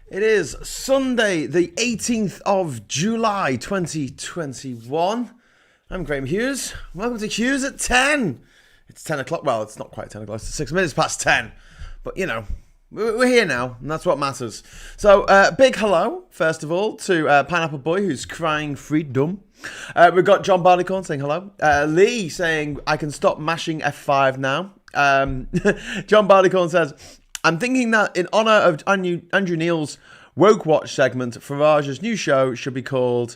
It is Sunday, the 18th of July, 2021. I'm Graham Hughes. Welcome to Hughes at 10. It's 10 o'clock. Well, it's not quite 10 o'clock. It's 6 minutes past 10. But, you know, we're here now, and that's what matters. So, big hello, first of all, to Pineapple Boy, who's crying freedom. We've got John Barleycorn saying hello. Lee saying, I can stop mashing F5 now. John Barleycorn says, I'm thinking that in honour of Andrew Neil's Woke Watch segment, Farage's new show should be called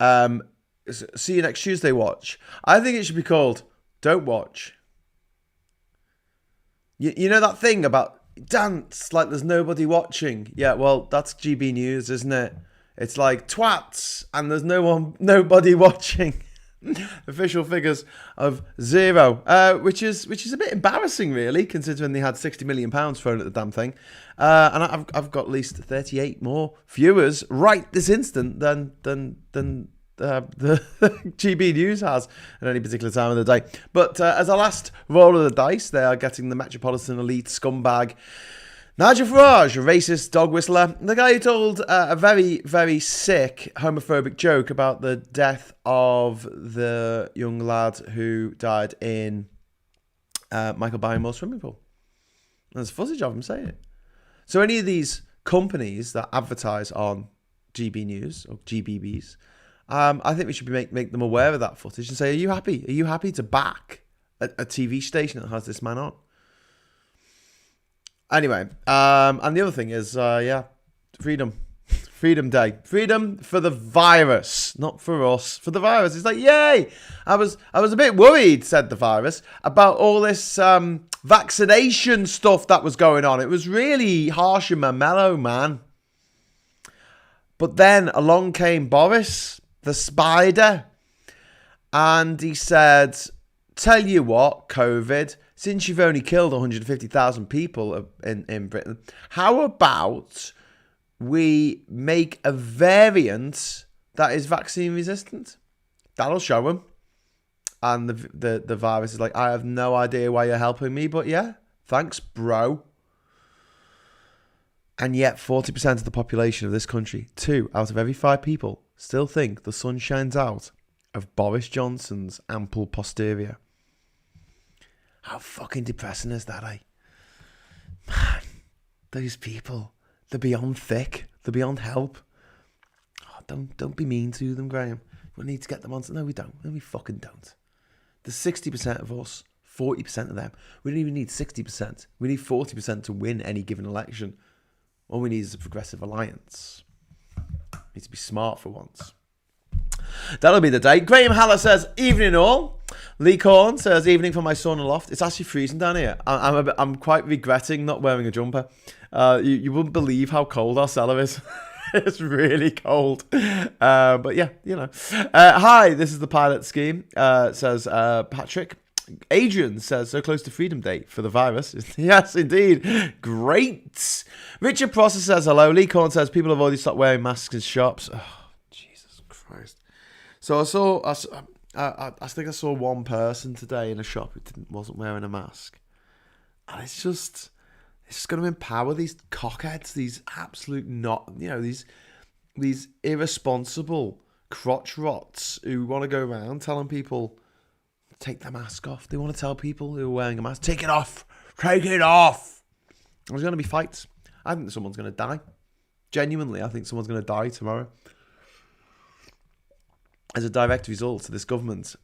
See You Next Tuesday Watch. I think it should be called Don't Watch. You know that thing about dance like there's nobody watching? Yeah, well, that's GB News, isn't it? It's like twats and there's nobody watching. Official figures of 0, which is a bit embarrassing, really, considering they had £60 million thrown at the damn thing. And I've got at least 38 more viewers right this instant than the GB News has at any particular time of the day. But as a last roll of the dice, they are getting the Metropolitan Elite scumbag Nigel Farage, a racist dog whistler, the guy who told a very, very sick homophobic joke about the death of the young lad who died in Michael Barrymore's swimming pool. And there's footage of him saying it. So any of these companies that advertise on GB News or GBBs, I think we should make them aware of that footage and say, are you happy? Are you happy to back a TV station that has this man on? Anyway, and the other thing is, freedom day, freedom for the virus, not for us, for the virus. It's like, yay! I was a bit worried, said the virus, about all this vaccination stuff that was going on. It was really harsh and mellow, man. But then along came Boris, the spider, and he said, tell you what, COVID, since you've only killed 150,000 people in Britain, how about we make a variant that is vaccine resistant? That'll show them. And the virus is like, I have no idea why you're helping me, but yeah, thanks, bro. And yet 40% of the population of this country, 2 out of every 5 people, still think the sun shines out of Boris Johnson's ample posterior. How fucking depressing is that, eh? Man, those people, they're beyond thick. They're beyond help. Oh, don't be mean to them, Graham. We need to get them on. No, we don't. No, we fucking don't. There's 60% of us, 40% of them. We don't even need 60%. We need 40% to win any given election. All we need is a progressive alliance. We need to be smart for once. That'll be the day. Graham Haller says, evening all. Lee Corn says, evening for my son aloft. It's actually freezing down here. I'm quite regretting not wearing a jumper. You wouldn't believe how cold our cellar is. It's really cold. But yeah, you know. Hi, this is the pilot scheme, says Patrick. Adrian says, so close to Freedom Day for the virus. Yes, indeed. Great. Richard Prosser says, hello. Lee Corn says, people have already stopped wearing masks in shops. Oh, Jesus Christ. So I think I saw one person today in a shop who wasn't wearing a mask. And it's just going to empower these cockheads, these absolute these irresponsible crotch rots who want to go around telling people, take the mask off. They want to tell people who are wearing a mask, take it off. Take it off. There's going to be fights. I think someone's going to die. Genuinely, I think someone's going to die tomorrow. As a direct result of this government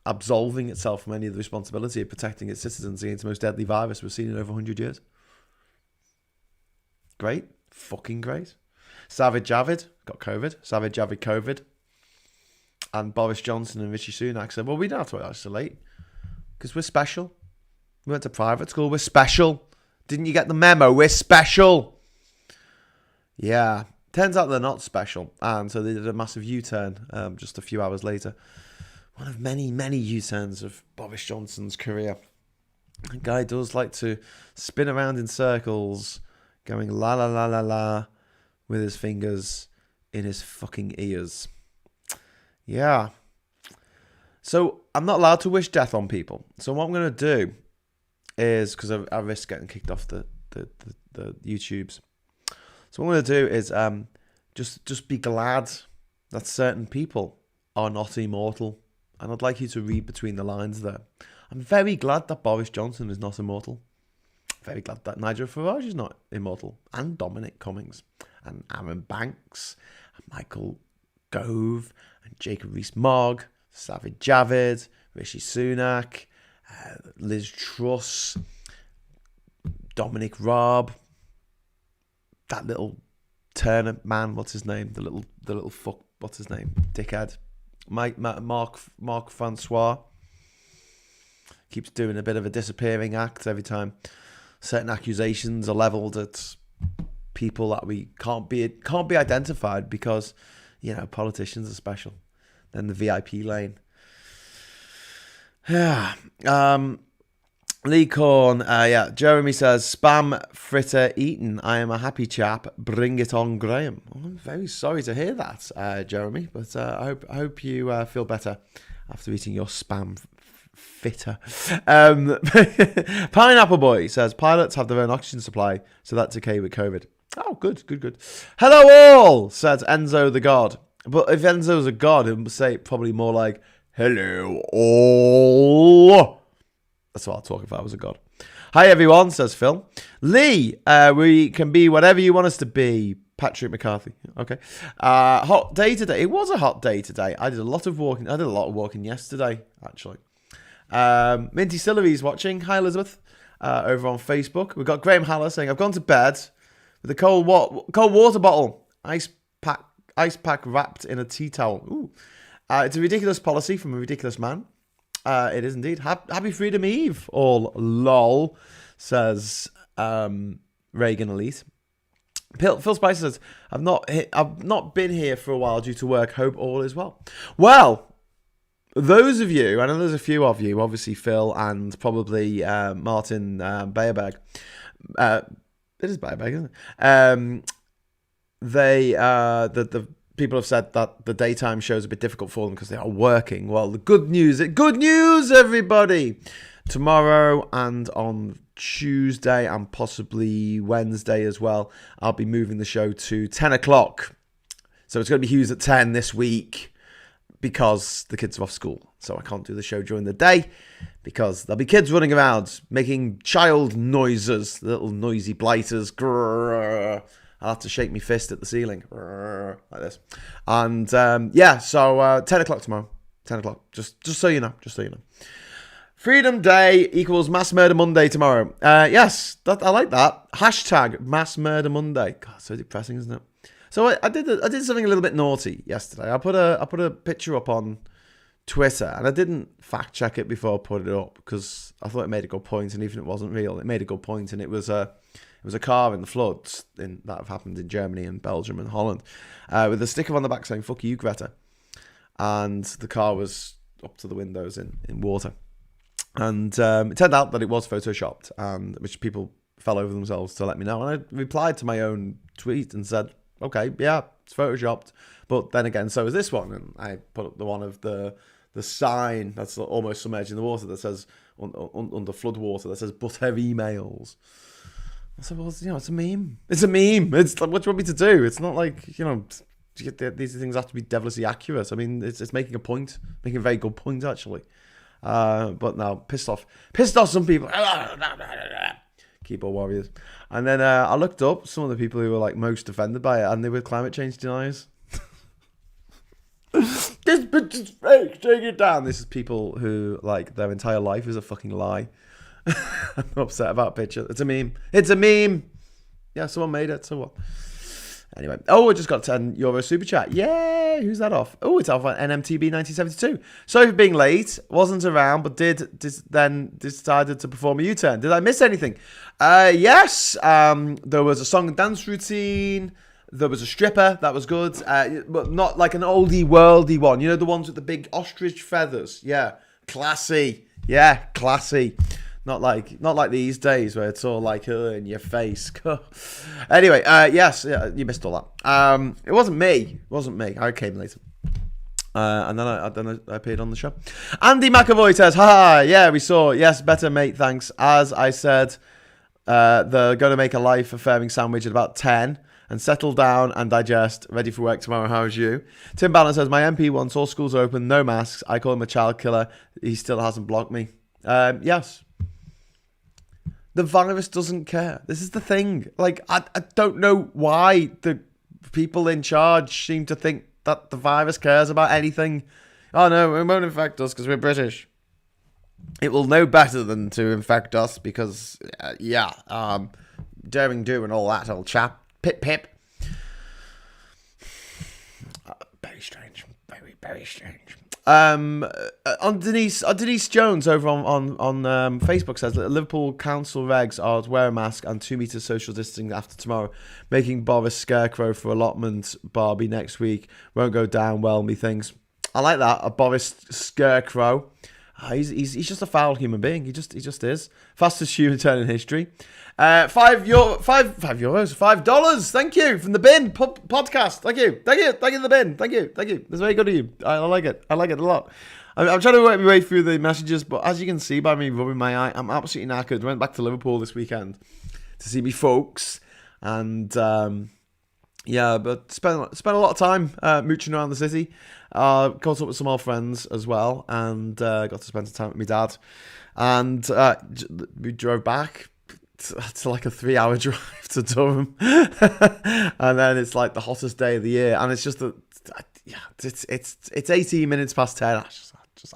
absolving itself from any of the responsibility of protecting its citizens against the most deadly virus we've seen in over 100 years. Great. Fucking great. Savage Javid got COVID. Savage Javid COVID. And Boris Johnson and Rishi Sunak said, well, we don't have to isolate because we're special. We went to private school. We're special. Didn't you get the memo? We're special. Yeah. Turns out they're not special. And so they did a massive U-turn just a few hours later. One of many, many U-turns of Boris Johnson's career. The guy does like to spin around in circles, going la la la la la with his fingers in his fucking ears. Yeah. So I'm not allowed to wish death on people. So what I'm going to do is, because I risk getting kicked off the YouTubes. So what I'm going to do is just be glad that certain people are not immortal. And I'd like you to read between the lines there. I'm very glad that Boris Johnson is not immortal. Very glad that Nigel Farage is not immortal. And Dominic Cummings. And Aaron Banks. And Michael Gove. And Jacob Rees-Mogg. Savage Javid. Rishi Sunak. Liz Truss. Dominic Raab. That little Turner man, what's his name? The little fuck, what's his name? Dickhead. Mark Francois keeps doing a bit of a disappearing act every time certain accusations are levelled at people that we can't be identified because, you know, politicians are special. Then the VIP lane. Yeah. Lee Corn, Jeremy says, spam fritter eaten. I am a happy chap. Bring it on, Graham. Well, I'm very sorry to hear that, Jeremy, but I hope you feel better after eating your spam fitter. Pineapple Boy says, pilots have their own oxygen supply, so that's okay with COVID. Oh, good. Hello all, says Enzo the God. But if Enzo's a god, it would say probably more like, hello all. That's what I'll talk if I was a god. Hi, everyone, says Phil. Lee, we can be whatever you want us to be. Patrick McCarthy. Okay. Hot day today. It was a hot day today. I did a lot of walking. I did a lot of walking yesterday, actually. Minty Sillery's watching. Hi, Elizabeth. Over on Facebook. We've got Graham Haller saying, I've gone to bed with a cold water bottle. Ice pack wrapped in a tea towel. Ooh. It's a ridiculous policy from a ridiculous man. It is indeed. Happy Freedom Eve, all lol, says Reagan Elite. Phil Spicer says, I've not been here for a while due to work. Hope all is well. Well, those of you, I know there's a few of you, obviously Phil and probably Martin Bayerberg. It is Bayerberg, isn't it? The people have said that the daytime show is a bit difficult for them because they are working. Well, the good news, everybody! Tomorrow and on Tuesday and possibly Wednesday as well, I'll be moving the show to 10 o'clock. So it's going to be Hughes at 10 this week because the kids are off school. So I can't do the show during the day because there'll be kids running around making child noises, little noisy blighters. Grrr. I'll have to shake my fist at the ceiling like this. And so 10 o'clock tomorrow. 10 o'clock. Just so you know. Freedom Day equals Mass Murder Monday tomorrow. Yes, I like that. Hashtag Mass Murder Monday. God, so depressing, isn't it? So I did something a little bit naughty yesterday. I put a picture up on Twitter, and I didn't fact check it before I put it up because I thought it made a good point, and even if it wasn't real, it made a good point, and it was a car in the floods that have happened in Germany and Belgium and Holland with a sticker on the back saying, fuck you, Greta. And the car was up to the windows in water. And it turned out that it was photoshopped, and which people fell over themselves to let me know. And I replied to my own tweet and said, okay, yeah, it's photoshopped. But then again, so is this one. And I put up the one of the sign that's almost submerged in the water that says, under flood water, that says, but her emails. I said, well, it's a meme. It's a meme. It's like, what do you want me to do? It's not like, these things have to be devilishly accurate. I mean, it's making a point, making a very good point, actually. But no, pissed off some people. Keyboard warriors. And then I looked up some of the people who were like most offended by it, and they were climate change deniers. This bitch is fake. Take it down. This is people who like their entire life is a fucking lie. I'm upset about a picture. It's a meme. Yeah, someone made it. So what? Anyway. Oh, I just got €10 super chat. Yay! Who's that off? Oh, it's off on NMTB 1972. Sorry for being late. Wasn't around, but then decided to perform a U-turn. Did I miss anything? Yes. There was a song and dance routine. There was a stripper. That was good. But not like an oldie worldy one. You know, the ones with the big ostrich feathers. Yeah. Classy. Yeah, classy. Not like these days where it's all like in your face. Anyway, yes, yeah, you missed all that. It wasn't me. I came later. And then I appeared on the show. Andy McAvoy says, "Hi, yeah, we saw. Yes, better, mate. Thanks. As I said, they're going to make a life-affirming sandwich at about 10. and settle down and digest. Ready for work tomorrow. How's you? Tim Bannon says, my MP wants all schools open, no masks. I call him a child killer. He still hasn't blocked me. Yes. The virus doesn't care. This is the thing. Like, I don't know why the people in charge seem to think that the virus cares about anything. Oh, no, it won't infect us because we're British. It will know better than to infect us because, daring do and all that old chap. Pip, pip. Very strange. Very, very strange. On Denise Jones over on Facebook says that Liverpool council regs are to wear a mask and 2 meters social distancing after tomorrow, making Boris scarecrow for allotment Barbie next week won't go down well, methinks. I like that, a Boris scarecrow. He's just a foul human being. He just is. Fastest human turn in history. $5. Thank you from the bin podcast. Thank you the bin. Thank you. That's very good of you. I like it a lot. I'm trying to work my way through the messages, but as you can see by me rubbing my eye, I'm absolutely knackered. Went back to Liverpool this weekend to see me folks, and but spent a lot of time mooching around the city. Caught up with some old friends as well, and got to spend some time with my dad. And we drove back. It's like a 3-hour drive to Durham, and then it's like the hottest day of the year, and it's just it's 18 minutes past 10.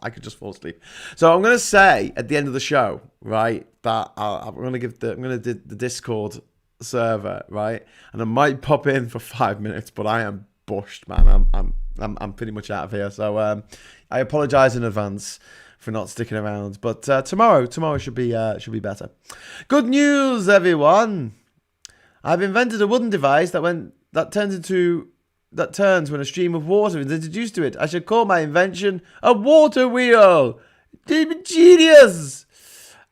I could just fall asleep. So I'm gonna say at the end of the show, right, that I'm gonna do the Discord server, right, and I might pop in for 5 minutes, but I am bushed, man. I'm pretty much out of here. So I apologise in advance for not sticking around, but tomorrow should be better. Good news, everyone! I've invented a wooden device that turns when a stream of water is introduced to it. I should call my invention a water wheel. Genius!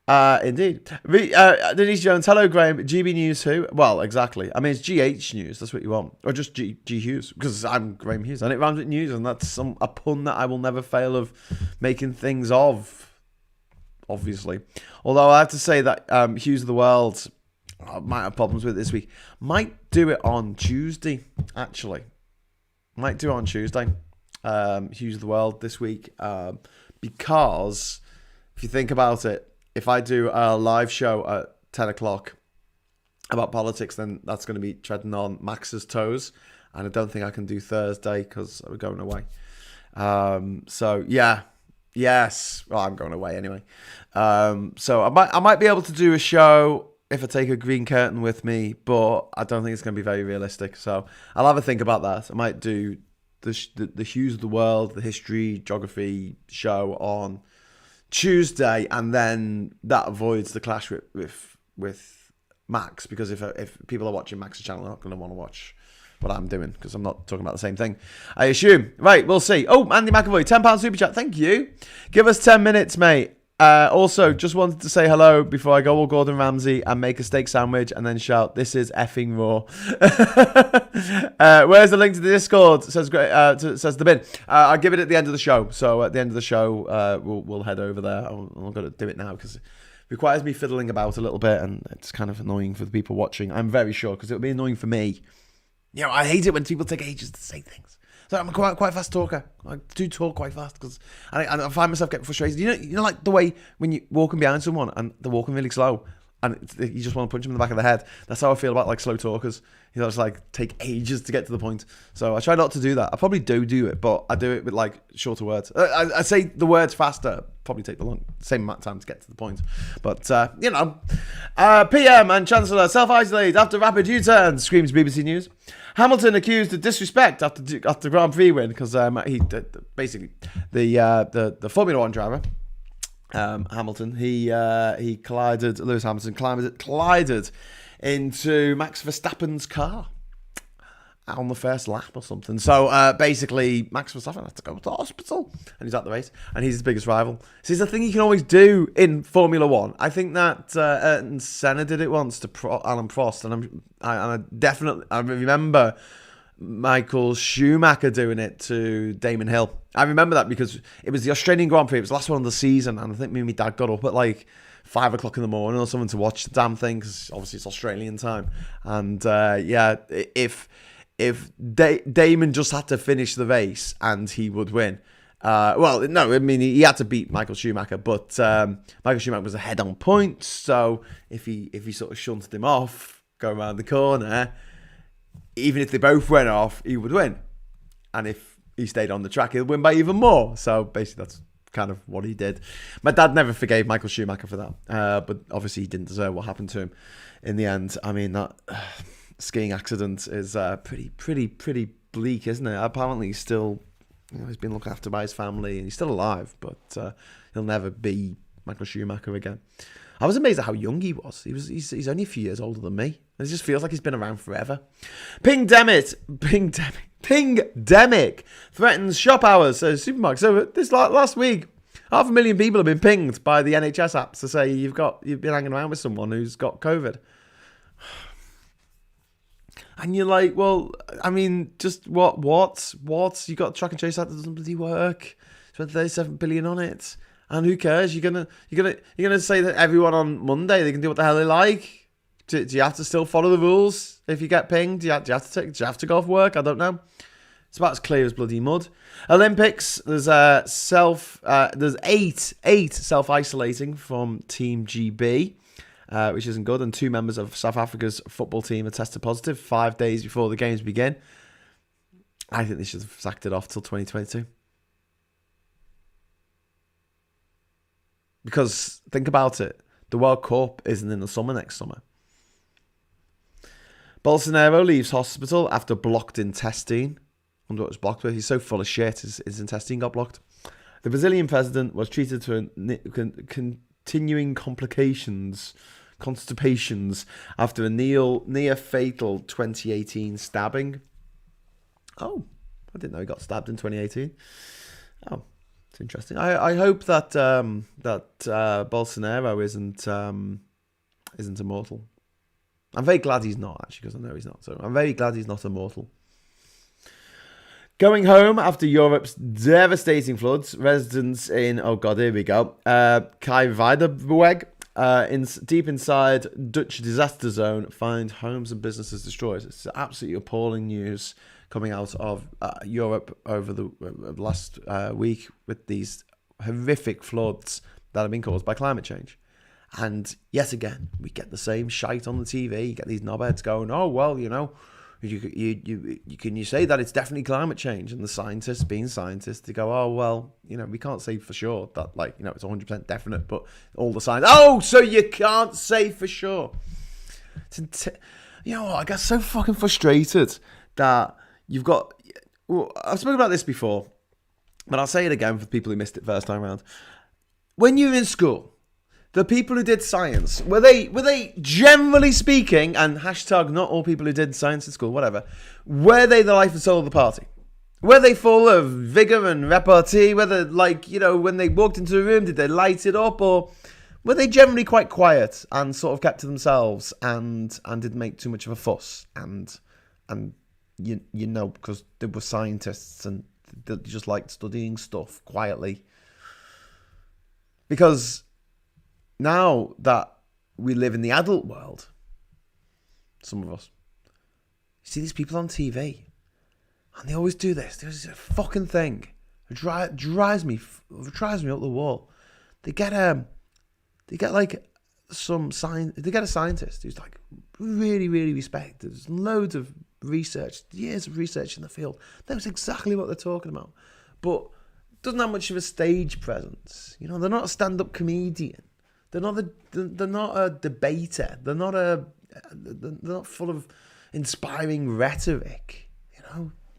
Indeed. Denise Jones, hello Graham. GB News who? Well, exactly. I mean, it's GH News. That's what you want, or just G Hughes, because I'm Graham Hughes, and it rhymes with news, and that's a pun that I will never fail of making things of. Obviously, although I have to say that Hughes of the World might have problems with it this week. Might do it on Tuesday. Actually, might do it on Tuesday. Hughes of the World this week, because if you think about it. If I do a live show at 10 o'clock about politics, then that's going to be treading on Max's toes. And I don't think I can do Thursday because we're going away. So, yeah. Yes. Well, I'm going away anyway. So I might be able to do a show if I take a green curtain with me, but I don't think it's going to be very realistic. So I'll have a think about that. I might do the Hughes of the World, the history, geography show on Tuesday, and then that avoids the clash with Max, because if people are watching Max's channel, they're not going to want to watch what I'm doing because I'm not talking about the same thing, I assume. Right, we'll see. Oh, Andy McAvoy, £10 super chat. Thank you. Give us 10 minutes, mate. Also, just wanted to say hello before I go all Gordon Ramsay and make a steak sandwich and then shout, "This is effing raw." Where's the link to the Discord? Says the bin. I'll give it at the end of the show. So at the end of the show, we'll head over there. I'm not going to do it now because it requires me fiddling about a little bit, and it's kind of annoying for the people watching. I'm very sure, because it'll be annoying for me. You know, I hate it when people take ages to say things. So I'm quite a fast talker. I do talk quite fast because I find myself getting frustrated. You know, like the way when you're walking behind someone and they're walking really slow, and you just want to punch them in the back of the head. That's how I feel about like slow talkers. You know, it's like take ages to get to the point. So I try not to do that. I probably do it, but I do it with like shorter words. I say the words faster. Probably take the same amount of time to get to the point. But you know, PM and Chancellor self-isolate after rapid U-turn, screams BBC News. Hamilton accused of disrespect after Grand Prix win because he basically the Formula One driver Hamilton Lewis Hamilton collided into Max Verstappen's car on the first lap or something. So basically, Max Verstappen had to go to the hospital, and he's at the race, and he's his biggest rival. So it's a thing you can always do in Formula One. I think that Ayrton Senna did it once to Alan Prost, and I remember Michael Schumacher doing it to Damon Hill. I remember that because it was the Australian Grand Prix. It was the last one of the season, and I think me and my dad got up at like 5 o'clock in the morning or something to watch the damn thing, because obviously it's Australian time. And if Damon just had to finish the race and he would win. Well, no, I mean, he had to beat Michael Schumacher, but Michael Schumacher was ahead on points. So if he sort of shunted him off, going around the corner, even if they both went off, he would win. And if he stayed on the track, he'd win by even more. So basically, that's kind of what he did. My dad never forgave Michael Schumacher for that, but obviously he didn't deserve what happened to him in the end. I mean, that skiing accident is pretty bleak, isn't it? Apparently, he's still, he's been looked after by his family, and he's still alive, but he'll never be Michael Schumacher again. I was amazed at how young he was. He's only a few years older than me. It just feels like he's been around forever. Pingdemic threatens shop hours. So supermarkets. So this last week, 500,000 people have been pinged by the NHS apps to say you've been hanging around with someone who's got COVID. And you're like, well, I mean, just what? You got a track and trace app that doesn't bloody work. Spent 37 billion on it. And who cares? You're gonna say that everyone on Monday they can do what the hell they like? Do you have to still follow the rules if you get pinged? Do you have to go off work? I don't know. It's about as clear as bloody mud. Olympics. There's there's eight self-isolating from Team GB, which isn't good. And 2 members of South Africa's football team are tested positive 5 days before the games begin. I think they should have sacked it off till 2022. Because think about it, the World Cup isn't in the summer next summer. Bolsonaro leaves hospital after blocked-in testing. I wonder what was blocked with. He's so full of shit, his intestine got blocked. The Brazilian president was treated for continuing constipations after a near-fatal 2018 stabbing. Oh, I didn't know he got stabbed in 2018. Oh. It's interesting. I hope that Bolsonaro isn't immortal. I'm very glad he's not, actually, because I know he's not. So I'm very glad he's not immortal. Going home after Europe's devastating floods, residents in here we go. Covidiot, deep inside Dutch disaster zone, find homes and businesses destroyed. It's absolutely appalling news coming out of Europe over the last week with these horrific floods that have been caused by climate change. And yet again, we get the same shite on the TV. You get these knobheads going, oh, well, you say that it's definitely climate change? And the scientists, being scientists, they go, oh, well, we can't say for sure that, it's 100% definite, but all the science, oh, so you can't say for sure. I get so fucking frustrated that you've got, I've spoken about this before, but I'll say it again for people who missed it first time around. When you're in school, the people who did science, were they generally speaking, and hashtag not all people who did science in school, whatever, were they the life and soul of the party? Were they full of vigour and repartee? Whether, when they walked into a room, did they light it up? Or were they generally quite quiet and sort of kept to themselves and didn't make too much of a fuss? And because they were scientists and they just liked studying stuff quietly. Because now that we live in the adult world, some of us, you see these people on TV, and they always do this. There's a fucking thing. It drives me up the wall. They get a scientist who's really, really respected. There's loads of research, years of research in the field. Knows exactly what they're talking about, but doesn't have much of a stage presence. They're not a stand-up comedian. They're not a debater. They're not full of inspiring rhetoric.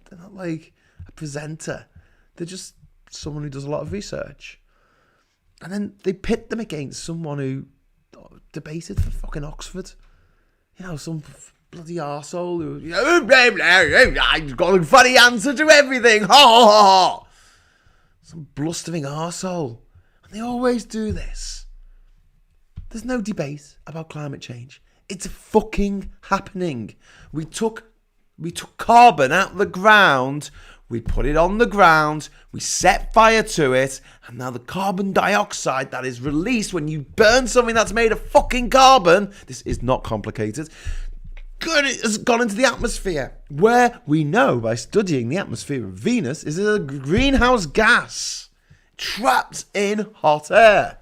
They're not like a presenter. They're just someone who does a lot of research. And then they pit them against someone who debated for fucking Oxford. Some bloody arsehole who, I've got a funny answer to everything. Ha ha ha. Some blustering arsehole. And they always do this. There's no debate about climate change. It's fucking happening. We took carbon out of the ground we put it on the ground, we set fire to it, and now the carbon dioxide that is released when you burn something that's made of fucking carbon, this is not complicated, it has gone into the atmosphere, where we know by studying the atmosphere of Venus is a greenhouse gas trapped in hot air.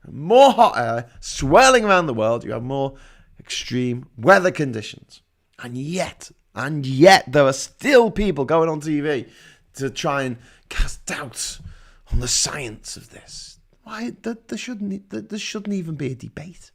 More hot air swirling around the world, you have more extreme weather conditions. And yet there are still people going on TV to try and cast doubt on the science of this. Why? There shouldn't even be a debate.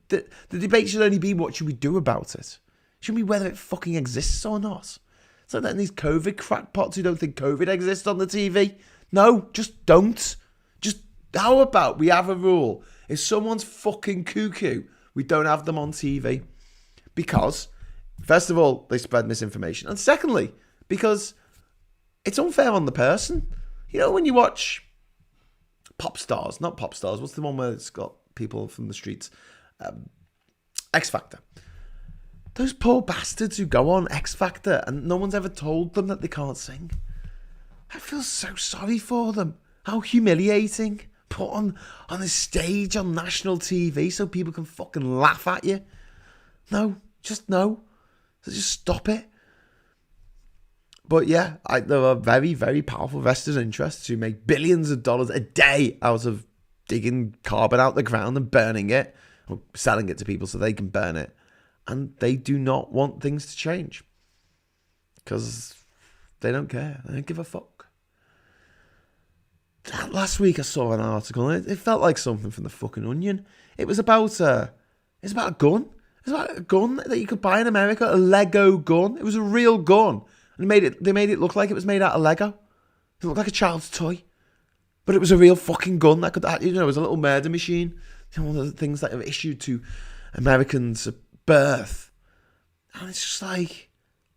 The debate should only be, what should we do about it? Shouldn't be whether it fucking exists or not. It's like letting these COVID crackpots who don't think COVID exists on the TV. No, just don't. Just, how about we have a rule? If someone's fucking cuckoo, we don't have them on TV. Because, first of all, they spread misinformation. And secondly, because it's unfair on the person. You know, when you watch pop stars, not pop stars, what's the one where it's got people from the streets? X Factor. Those poor bastards who go on X Factor and no one's ever told them that they can't sing. I feel so sorry for them. How humiliating. Put on a stage on national TV so people can fucking laugh at you. No, just no. So just stop it. But yeah, there are very, very powerful vested interests who make billions of dollars a day out of digging carbon out the ground and burning it, or selling it to people so they can burn it. And they do not want things to change. Because they don't care. They don't give a fuck. Last week I saw an article and it felt like something from the fucking Onion. It was about a gun. It's about a gun that you could buy in America, a Lego gun. It was a real gun. And they made it look like it was made out of Lego. It looked like a child's toy. But it was a real fucking gun that could, it was a little murder machine. One of the things that are issued to Americans at birth. And it's just like,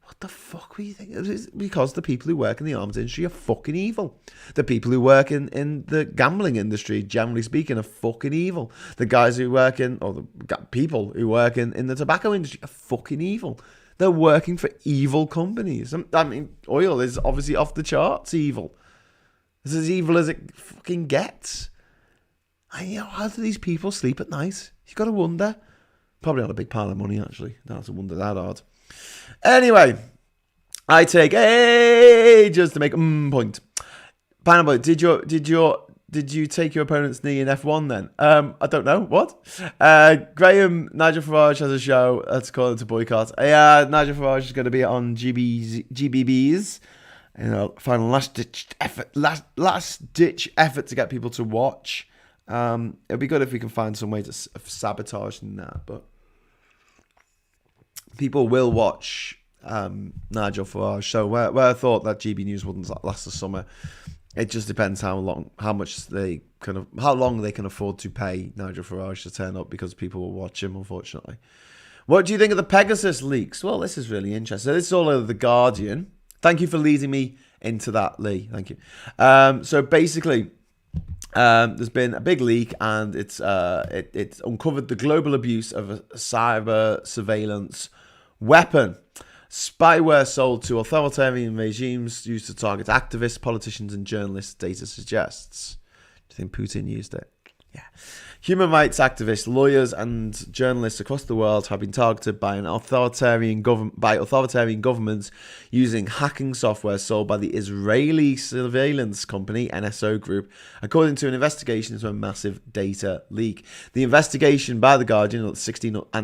what the fuck were you thinking? It's because the people who work in the arms industry are fucking evil. The people who work in the gambling industry, generally speaking, are fucking evil. The guys who work the people who work in the tobacco industry are fucking evil. They're working for evil companies. I mean, oil is obviously off the charts evil. It's as evil as it fucking gets. And how do these people sleep at night? You've got to wonder. Probably not a big pile of money, actually. Don't have to wonder that hard. Anyway, I take ages to make a point. Pineapple, did you take your opponent's knee in F1 then? I don't know. What? Graham, Nigel Farage has a show. Let's call it a boycott. Yeah, Nigel Farage is going to be on GBB's. Final last ditch effort to get people to watch. It'd be good if we can find some way to sabotage that, but people will watch Nigel Farage show. Where I thought that GB News wouldn't last the summer, it just depends how long they can afford to pay Nigel Farage to turn up, because people will watch him, unfortunately. What do you think of the Pegasus leaks? Well, this is really interesting. This is all over The Guardian. Thank you for leading me into that, Lee. Thank you. So basically, there's been a big leak, and it's uncovered the global abuse of a cyber surveillance weapon. Spyware sold to authoritarian regimes used to target activists, politicians, and journalists, data suggests. Do you think Putin used it? Yeah. Human rights activists, lawyers, and journalists across the world have been targeted by authoritarian governments using hacking software sold by the Israeli surveillance company NSO Group, according to an investigation into a massive data leak. The investigation by The Guardian and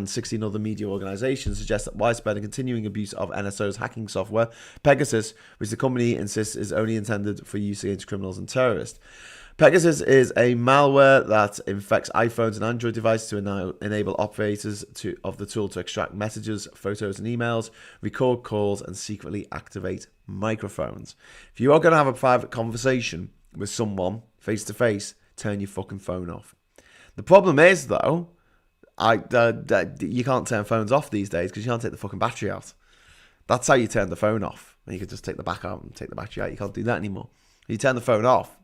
16 other media organizations suggests that widespread and continuing abuse of NSO's hacking software, Pegasus, which the company insists is only intended for use against criminals and terrorists. Pegasus is a malware that infects iPhones and Android devices to enable operators of the tool to extract messages, photos, and emails, record calls, and secretly activate microphones. If you are going to have a private conversation with someone face to face, turn your fucking phone off. The problem is, though, you can't turn phones off these days because you can't take the fucking battery out. That's how you turn the phone off. And you can just take the back out and take the battery out. You can't do that anymore. If you turn the phone off,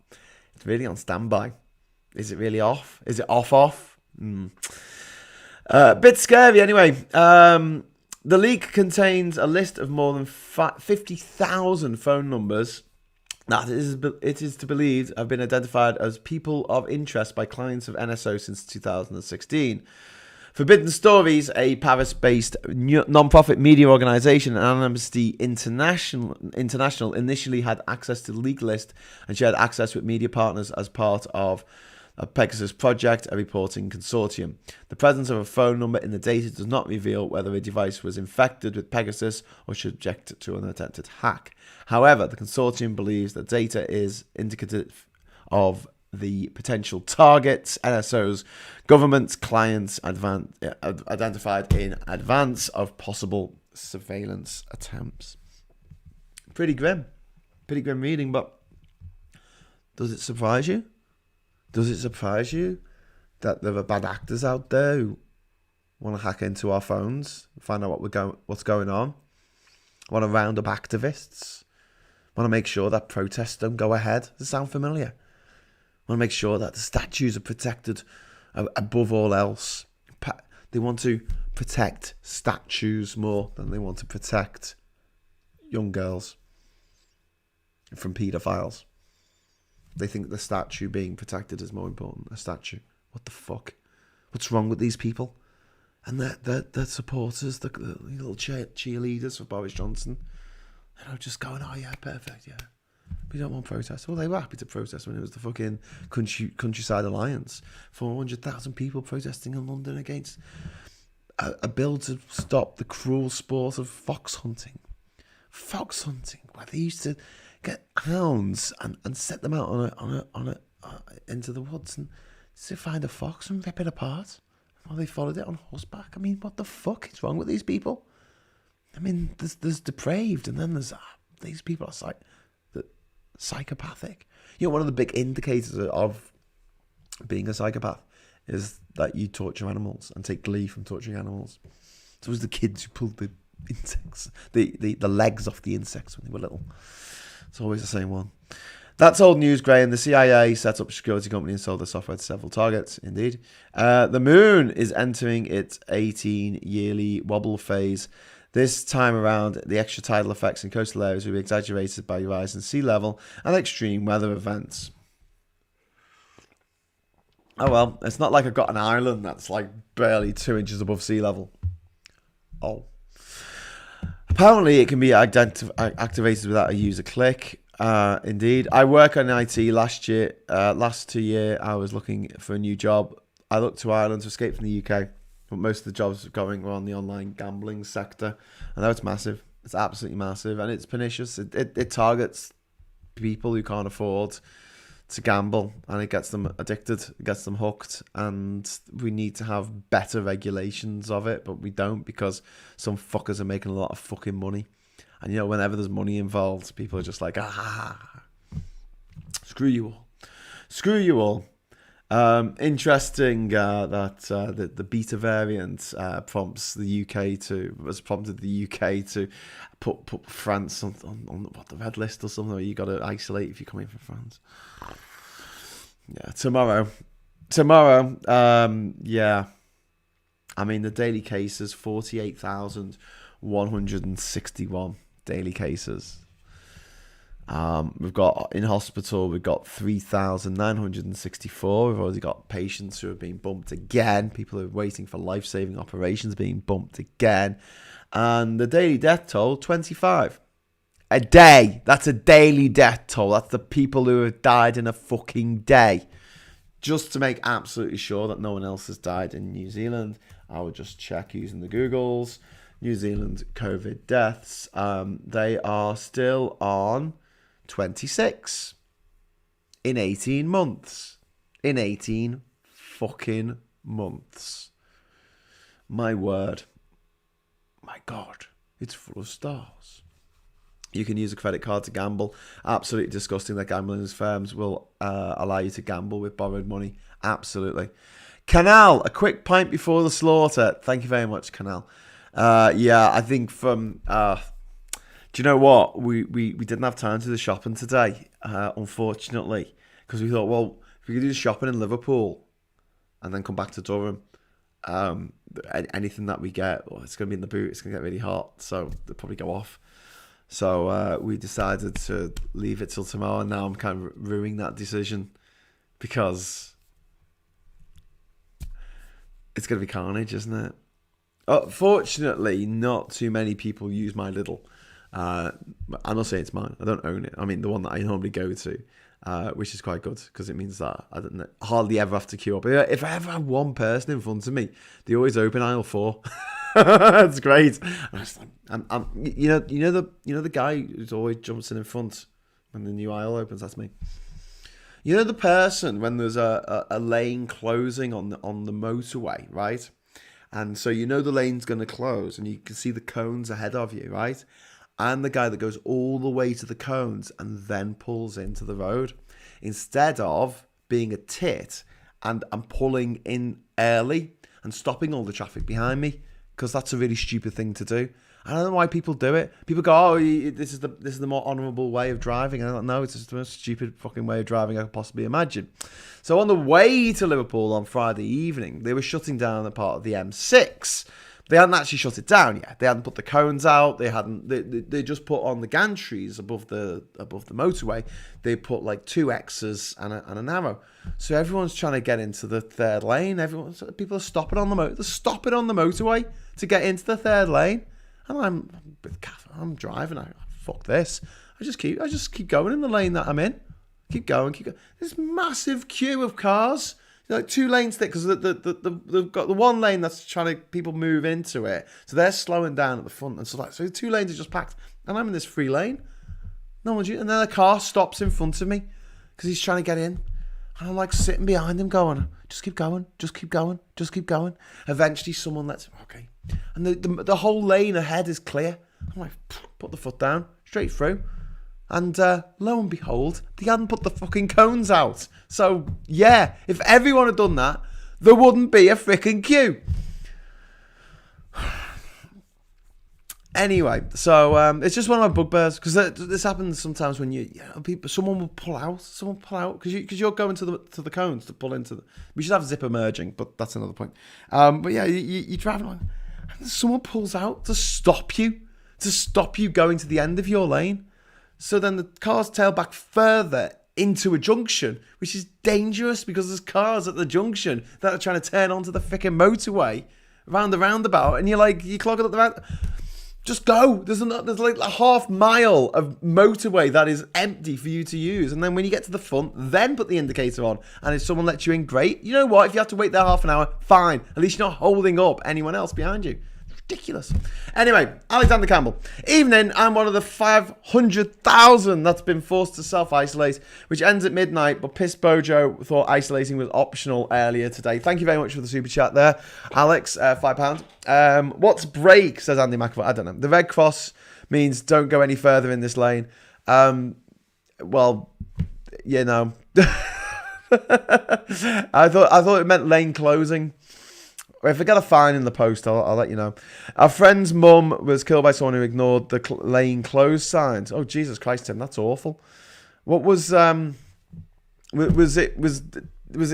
it's really on standby. Is it really off? Is it off? Bit scary anyway. The leak contains a list of more than 50,000 phone numbers that it is to believe have been identified as people of interest by clients of NSO since 2016. Forbidden Stories, a Paris-based non-profit media organisation, and Amnesty International initially had access to the leak list and shared access with media partners as part of a Pegasus project, a reporting consortium. The presence of a phone number in the data does not reveal whether a device was infected with Pegasus or subject to an attempted hack. However, the consortium believes that data is indicative of the potential targets NSO's government clients identified in advance of possible surveillance attempts. Pretty grim reading, but does it surprise you? Does it surprise you that there are bad actors out there who want to hack into our phones, find out what's going on, want to round up activists, want to make sure that protests don't go ahead? Does it sound familiar? Want to make sure that the statues are protected above all else. They want to protect statues more than they want to protect young girls from paedophiles. They think the statue being protected is more important than a statue. What the fuck? What's wrong with these people? And their supporters, the little cheerleaders for Boris Johnson, just going, oh yeah, perfect, yeah. We don't want protests. Well, they were happy to protest when it was the fucking Countryside Alliance. 400,000 people protesting in London against a bill to stop the cruel sport of fox hunting. Fox hunting, where they used to get hounds and set them out on a into the woods and to find a fox and rip it apart while they followed it on horseback. I mean, what the fuck is wrong with these people? I mean, there's depraved, and then there's these people are psychopathic. You know, one of the big indicators of being a psychopath is that you torture animals and take glee from torturing animals. So it was the kids who pulled the insects, the legs off the insects when they were little. It's always the same one. That's old news, Graham. The CIA set up a security company and sold their software to several targets. Indeed. The moon is entering its 18-yearly wobble phase. This time around, the extra tidal effects in coastal areas will be exaggerated by rise in sea level and extreme weather events. Oh well, it's not like I've got an island that's like barely 2 inches above sea level. Oh. Apparently, it can be activated without a user click. Indeed. I work on IT last 2 years, I was looking for a new job. I looked to Ireland to escape from the UK. But most of the jobs going were on the online gambling sector. I know it's massive. It's absolutely massive. And it's pernicious. It targets people who can't afford to gamble. And it gets them addicted. It gets them hooked. And we need to have better regulations of it. But we don't, because some fuckers are making a lot of fucking money. And, you know, whenever there's money involved, people are just like, screw you all. Screw you all. Interesting that the beta variant prompted the UK to put France on what, the red list or something, where you got to isolate if you're coming from France. Yeah, tomorrow, yeah. I mean, the daily cases, 48,161 daily cases. We've got in hospital, we've got 3,964. We've already got patients who have been bumped again. People who are waiting for life-saving operations being bumped again. And the daily death toll, 25. A day. That's a daily death toll. That's the people who have died in a fucking day. Just to make absolutely sure that no one else has died in New Zealand, I would just check using the Googles. New Zealand COVID deaths. They are still on 26 in 18 months. In 18 fucking months. My word. My God. It's full of stars. You can use a credit card to gamble. Absolutely disgusting that gambling firms will allow you to gamble with borrowed money. Absolutely. Canal, a quick pint before the slaughter. Thank you very much, Canal. Yeah, I think from... do you know what? We didn't have time to do the shopping today, unfortunately, because we thought, well, if we could do the shopping in Liverpool and then come back to Durham, Anything that we get, it's going to be in the boot. It's going to get really hot, so they'll probably go off. So we decided to leave it till tomorrow. And now I'm kind of ruining that decision because it's going to be carnage, isn't it? Fortunately, not too many people use my Lidl. I'm not saying it's mine. I don't own it. I mean, the one that I normally go to, which is quite good because it means that I don't hardly ever have to queue up. If I ever have one person in front of me, they always open aisle 4. That's great. You know the guy who's always jumps in front when the new aisle opens. That's me. You know the person when there's a lane closing on the motorway, right? And so you know the lane's going to close, and you can see the cones ahead of you, right? And the guy that goes all the way to the cones and then pulls into the road, instead of being a tit and pulling in early and stopping all the traffic behind me, because that's a really stupid thing to do. I don't know why people do it. People go, "Oh, this is the more honourable way of driving." And I'm like, no, it's just the most stupid fucking way of driving I could possibly imagine. So on the way to Liverpool on Friday evening, they were shutting down a part of the M6. They hadn't actually shut it down yet. They hadn't put the cones out. They just put on the gantries above the motorway. They put like 2 X's and an arrow. So everyone's trying to get into the third lane. People are stopping on the motorway to get into the third lane. And I'm driving. Fuck this. I just keep going in the lane that I'm in. Keep going. This massive queue of cars, like 2 lanes thick, because they've got the one lane that's trying to people move into it, so they're slowing down at the front, and so 2 lanes are just packed, and I'm in this free lane. No one's, and then a car stops in front of me because he's trying to get in, and I'm like sitting behind him, going, just keep going. Eventually, someone lets him. Okay. And the whole lane ahead is clear. I'm like, put the foot down, straight through. And lo and behold, they hadn't put the fucking cones out. So, yeah, if everyone had done that, there wouldn't be a freaking queue. Anyway, so it's just one of my bugbears, because this happens sometimes when someone will pull out, because you're going to the cones to pull into we should have zipper merging, but that's another point. But yeah, you're driving along, and someone pulls out to stop you going to the end of your lane. So then the cars tail back further into a junction, which is dangerous because there's cars at the junction that are trying to turn onto the freaking motorway around the roundabout, and you're clogging up the round. Just go. There's like a half mile of motorway that is empty for you to use. And then when you get to the front, then put the indicator on. And if someone lets you in, great. You know what? If you have to wait there half an hour, fine. At least you're not holding up anyone else behind you. Ridiculous. Anyway, Alexander Campbell. Evening, I'm one of the 500,000 that's been forced to self-isolate, which ends at midnight, but Piss Bojo thought isolating was optional earlier today. Thank you very much for the super chat there, Alex, £5. What's break, says Andy McAvoy. I don't know. The red cross means don't go any further in this lane. Well, you know. I thought it meant lane closing. If I get a fine in the post, I'll let you know. Our friend's mum was killed by someone who ignored the lane closed signs. Oh, Jesus Christ, Tim, that's awful. What was it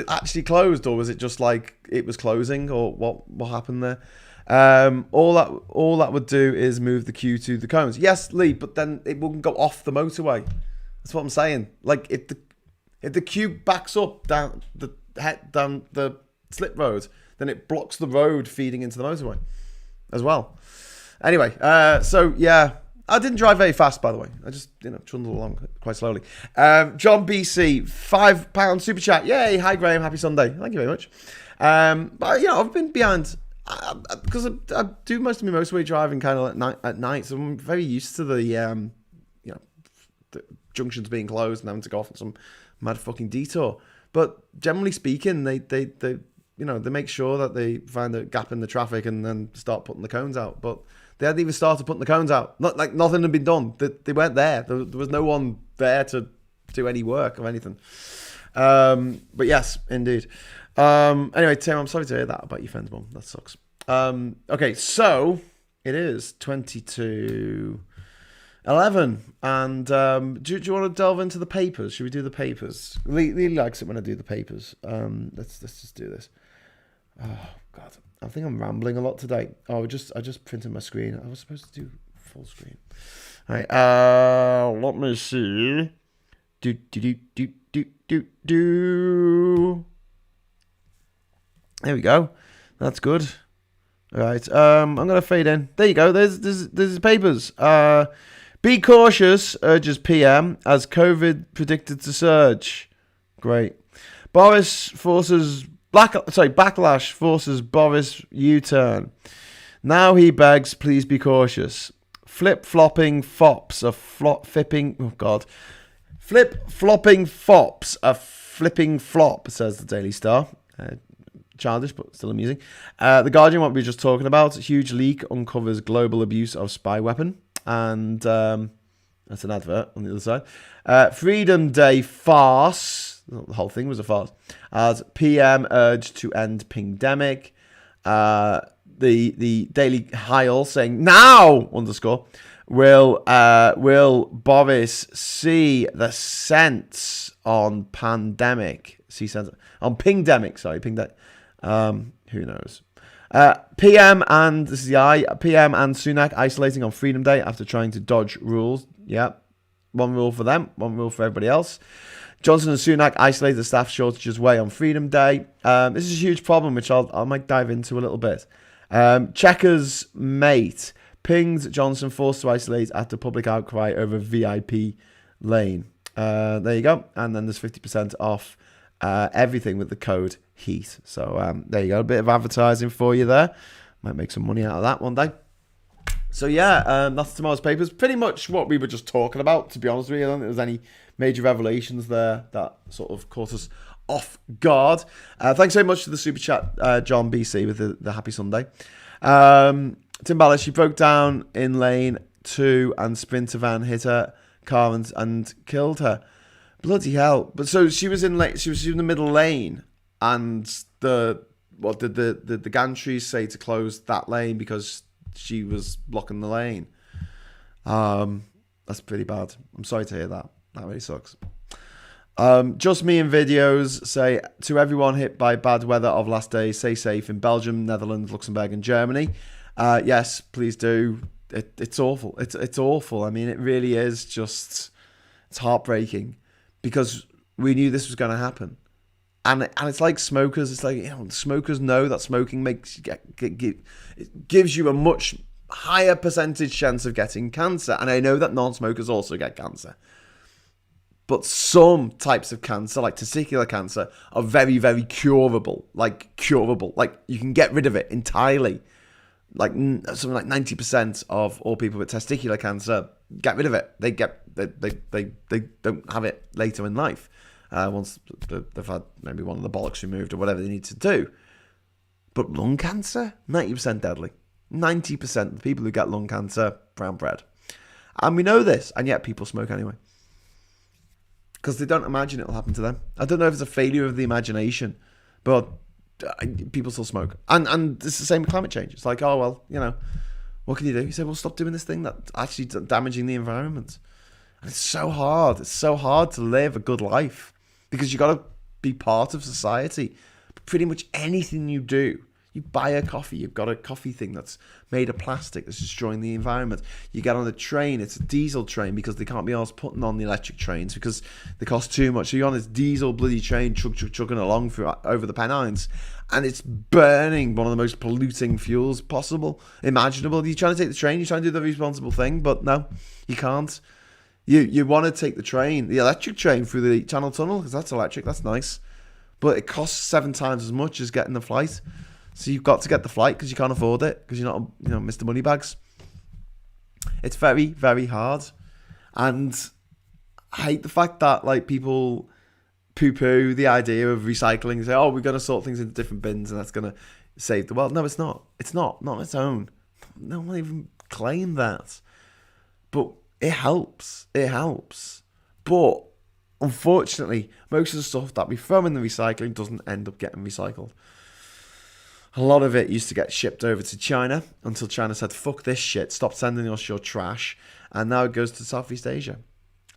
actually closed, or was it just like it was closing, or what happened there? All that would do is move the queue to the cones. Yes, Lee, but then it wouldn't go off the motorway. That's what I'm saying. Like if the queue backs up down the slip road, then it blocks the road feeding into the motorway as well. Anyway, so yeah, I didn't drive very fast, by the way. I just, trundled along quite slowly. John BC, £5 super chat. Yay, hi Graham, happy Sunday. Thank you very much. But I've been behind, because I do most of my motorway driving kind of at night, so I'm very used to the junctions being closed and having to go off on some mad fucking detour. But generally speaking, they make sure that they find a gap in the traffic and then start putting the cones out. But they hadn't even started putting the cones out. Not like nothing had been done. They weren't there. There was no one there to do any work or anything. But yes, indeed. Anyway, Tim, I'm sorry to hear that about your friend's mum. That sucks. Okay, so it is 22:11. And do you want to delve into the papers? Should we do the papers? Lee likes it when I do the papers. Let's just do this. Oh God, I think I'm rambling a lot today. Oh, I just printed my screen. I was supposed to do full screen. All right. Let me see. Do. There we go. That's good. All right. I'm gonna fade in. There you go. There's the papers. Be cautious, urges PM as COVID predicted to surge. Great. Backlash forces Boris U-turn. Now he begs, please be cautious. Flip-flopping fops are flipping. Oh God. Flip-flopping fops are flipping flop, says the Daily Star. Childish, but still amusing. The Guardian, what we were just talking about. Huge leak uncovers global abuse of spy weapon. And that's an advert on the other side. Freedom Day farce. The whole thing was a farce. As PM urged to end pingdemic. The Daily Heil saying now will Boris see the sense on pandemic? See sense on pingdemic. Sorry, pingdemic. Who knows? PM and Sunak isolating on Freedom Day after trying to dodge rules. Yeah, one rule for them, one rule for everybody else. Johnson and Sunak isolated the staff shortages way on Freedom Day. This is a huge problem, which I might dive into a little bit. Checkers mate pinged Johnson forced to isolate after public outcry over VIP lane. There you go. And then there's 50% off everything with the code HEAT. So there you go. A bit of advertising for you there. Might make some money out of that one day. So yeah, that's tomorrow's papers. Pretty much what we were just talking about, to be honest with you. I don't think there's any major revelations there that sort of caught us off guard. Thanks so much to the super chat, John BC, with the happy Sunday. Tim Ballas, she broke down in lane 2 and sprinter van hit her car and killed her. Bloody hell! But so she was in the middle lane, and did the gantries say to close that lane because she was blocking the lane? That's pretty bad. I'm sorry to hear that. That really sucks. Just me in videos say to everyone hit by bad weather of last day, stay safe in Belgium, Netherlands, Luxembourg, and Germany. Yes, please do. It's awful. It's awful. I mean, it really is just. It's heartbreaking because we knew this was going to happen, and it's like smokers. It's like smokers know that smoking gives you a much higher percentage chance of getting cancer, and I know that non-smokers also get cancer. But some types of cancer, like testicular cancer, are very, very curable. Like you can get rid of it entirely. Like something like 90% of all people with testicular cancer get rid of it. They don't have it later in life once they've had maybe one of the bollocks removed or whatever they need to do. But lung cancer, 90% deadly. 90% of the people who get lung cancer, brown bread. And we know this, and yet people smoke anyway. Because they don't imagine it will happen to them. I don't know if it's a failure of the imagination, but people still smoke. And it's the same with climate change. It's like, oh, well, what can you do? You say, well, stop doing this thing that's actually damaging the environment. And it's so hard. It's so hard to live a good life because you got to be part of society. But pretty much anything you do, you buy a coffee, you've got a coffee thing that's made of plastic that's destroying the environment. You get on a train, it's a diesel train because they can't be asked putting on the electric trains because they cost too much. So you're on this diesel bloody train chugging along over the Pennines, and it's burning one of the most polluting fuels imaginable. You're trying to take the train, you're trying to do the responsible thing, but no, you can't. You want to take the electric train through the Channel Tunnel because that's electric, that's nice, but it costs 7 times as much as getting the flight. So you've got to get the flight because you can't afford it because you're not, Mr. Moneybags. It's very, very hard. And I hate the fact that people poo-poo the idea of recycling and say, oh, we're going to sort things into different bins and that's going to save the world. No, it's not. It's not on its own. No one even claim that. But it helps. It helps. But unfortunately, most of the stuff that we throw in the recycling doesn't end up getting recycled. A lot of it used to get shipped over to China until China said, fuck this shit, stop sending us your trash. And now it goes to Southeast Asia.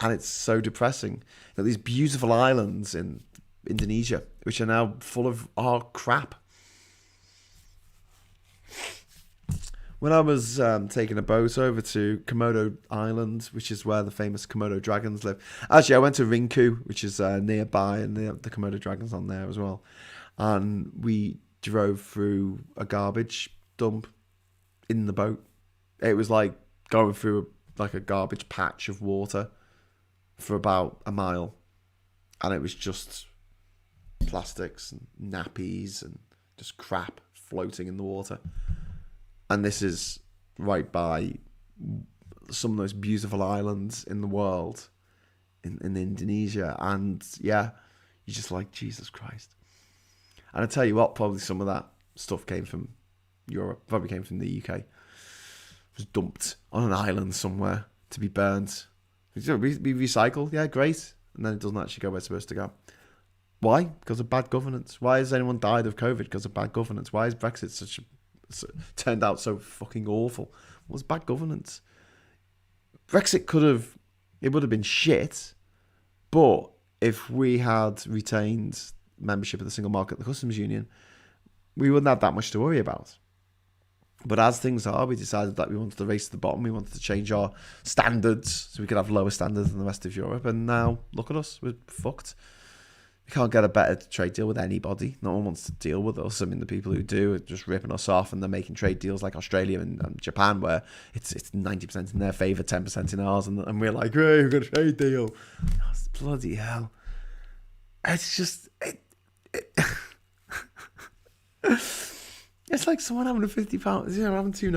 And it's so depressing. These beautiful islands in Indonesia, which are now full of our crap. When I was taking a boat over to Komodo Island, which is where the famous Komodo dragons live. Actually, I went to Rinku, which is nearby, and the Komodo dragons on there as well. And we drove through a garbage dump in the boat. It was like going through a garbage patch of water for about a mile. And it was just plastics and nappies and just crap floating in the water. And this is right by some of the most beautiful islands in the world, in Indonesia. And yeah, you're just like, Jesus Christ. And I tell you what, probably some of that stuff came from Europe, probably came from the UK. It was dumped on an island somewhere to be burnt. Be recycled, yeah, great. And then it doesn't actually go where it's supposed to go. Why? Because of bad governance. Why has anyone died of COVID? Because of bad governance. Why is Brexit turned out so fucking awful? Well, it's bad governance. Brexit would have been shit, but if we had retained membership of the single market, the customs union, we wouldn't have that much to worry about. But as things are, we decided that we wanted to race to the bottom. We wanted to change our standards so we could have lower standards than the rest of Europe. And now, look at us. We're fucked. We can't get a better trade deal with anybody. No one wants to deal with us. I mean, the people who do are just ripping us off, and they're making trade deals like Australia and Japan, where it's 90% in their favour, 10% in ours, and we're like, hey, we've got a trade deal. Oh, bloody hell. It's just... It's like someone having a £50, having two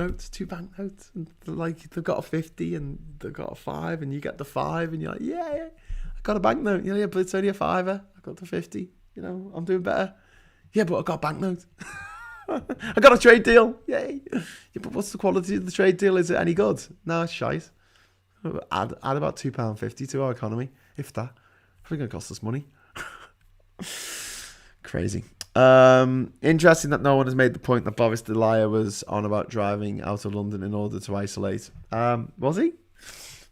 bank notes, and they've got a 50 and they've got a 5, and you get the 5, and you're like, yeah, I got a bank note, yeah, but it's only a £5. I got the 50, I'm doing better. Yeah, but I got a bank note. I got a trade deal, yay. Yeah, but what's the quality of the trade deal? Is it any good? No, it's shite. Add about £2.50 to our economy, if that. Probably going to cost us money. Crazy. Interesting that no one has made the point that Boris the liar was on about driving out of London in order to isolate. Was he?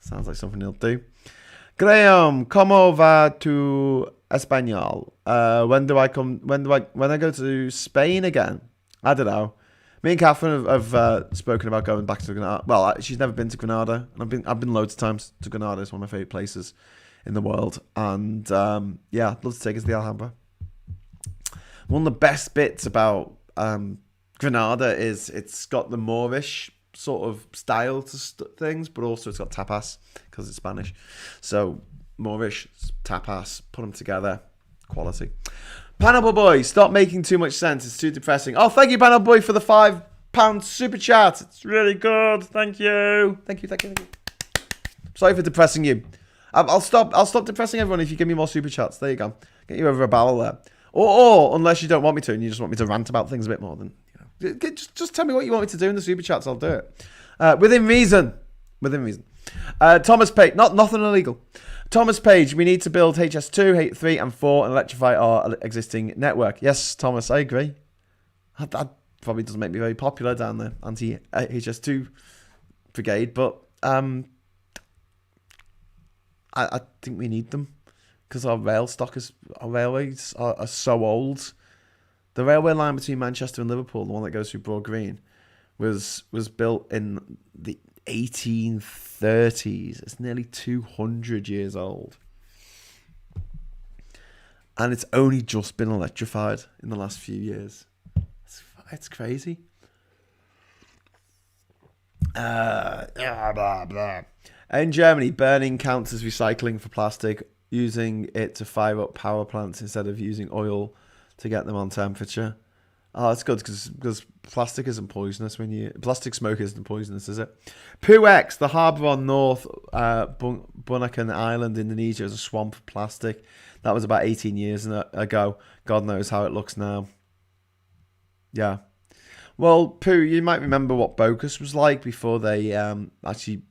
Sounds like something he'll do. Graham, como va tu español? When I go to Spain again? I don't know. Me and Catherine have spoken about going back to Granada. Well, she's never been to Granada, and I've been loads of times to Granada. It's one of my favourite places in the world, and yeah, I'd love to take us to the Alhambra. One of the best bits about Granada is it's got the Moorish sort of style to things, but also it's got tapas because it's Spanish. So Moorish, tapas, put them together, quality. Pineapple Boy, stop making too much sense. It's too depressing. Oh, thank you, Pineapple Boy, for the £5 super chat. It's really good. Thank you. Thank you. Sorry for depressing you. I'll stop depressing everyone if you give me more super chats. There you go. Get you over a barrel there. Or unless you don't want me to and you just want me to rant about things a bit more, then just tell me what you want me to do in the super chats. I'll do it within reason. Thomas Page, nothing illegal. Thomas Page, we need to build HS2, H3, and 4 and electrify our existing network. Yes, Thomas, I agree. That probably doesn't make me very popular down the anti-HS2 brigade, but I think we need them. Because our railways are so old. The railway line between Manchester and Liverpool, the one that goes through Broad Green, was built in the 1830s. It's nearly 200 years old. And it's only just been electrified in the last few years. It's crazy. In Germany, burning counts as recycling for plastic, using it to fire up power plants instead of using oil to get them on temperature. Oh, it's good because plastic isn't poisonous plastic smoke isn't poisonous, is it? Poo X, the harbour on North Bunaken Island, Indonesia, is a swamp of plastic. That was about 18 years ago. God knows how it looks now. Yeah. Well, Poo, you might remember what Bocas was like before they actually